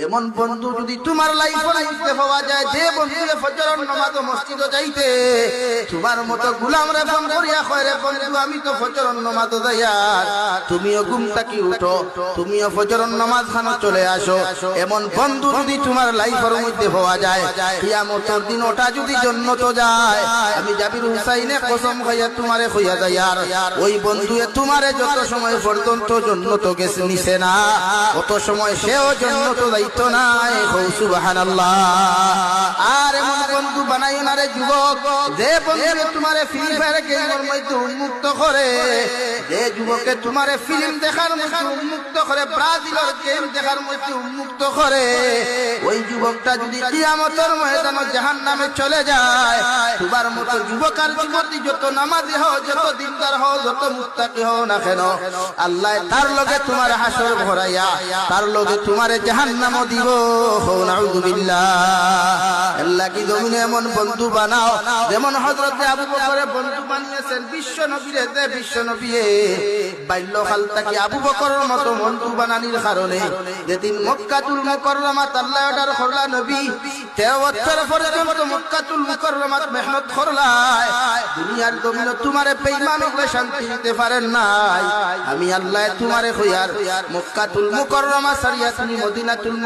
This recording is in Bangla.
এমন বন্ধু যদি তোমার লাইফে লাইফে পাওয়া যায়, যে বন্ধুরে ফজরের নামাজ মসজিদে যাইতে তোমার মতো গোলামরে ফোন করিয়া কয়, রে বন্ধু আমি তো ফজরের নামাজ যাইয়া, তুমিও ঘুম থেকে উঠো, তুমিও ফজরের নামাজ খানো চলে আসো। এমন বন্ধু যদি তোমার লাইফের মধ্যে পাওয়া যায়, কিয়ামতের দিন ওটা যদি জান্নাত যায়, আমি জাবির হুসাইনে কসম খাইয়া তোমারে কইয়া যাই, আর ওই বন্ধুয়ে তোমারে যত সময় পর্যন্ত জান্নাত গেছে নিছে না, কত সময় সেও জান্নাত যাইতো না। সুবহানাল্লাহ। আর এমন বন্ধু বানাইও না রে যুবক, যে বন্ধু তোমারে ফ্রি ফায়ার গেমের মধ্যে উন্মুক্ত করে, যে যুবকে তোমারে ফিল্ম দেখার মধ্যে উন্মুক্ত করে, ব্রাজিলের গেম দেখার মধ্যে উন্মুক্ত করে, ওই যুবকটা যদি কিয়ামতের ময়দানে জাহান্নামে চলে যায়, তোমার মতো যুবক আর যুবতী যত নামাজি হও, যত দিনদার হও, যত মুত্তাকি হও না কেন, আল্লাহ তার লগে তোমার হাসর ভরাইয়া তার লগে তোমারে জাহান্নাম দিব। নাউযুবিল্লাহ। আল্লাহ কি জমিনে এমন বন্ধু বানাও যেমন হযরতে আবু বকরের বন্ধু বানিয়েছেন বিশ্ব নবীরে, যে বিশ্ব নবীয়ে বাল্যকাল থেকে আবু বকরের মতো বন্ধু বানানির কারণে যেদিন মক্কাতুল মুকাররমাত আল্লাহ অর্ডার করলা, নবী 13 বছর পর্যন্ত মক্কাতুল মুকাররমাত মেহনত করলাই, দুনিয়ার জমিনে তোমারে বেঈমান হলে শান্তি দিতে পারেন নাই। আমি আল্লাহ তোমারে কইয়ার মক্কাতুল মুকাররমা সারিয়া তুমি মদিনাতুল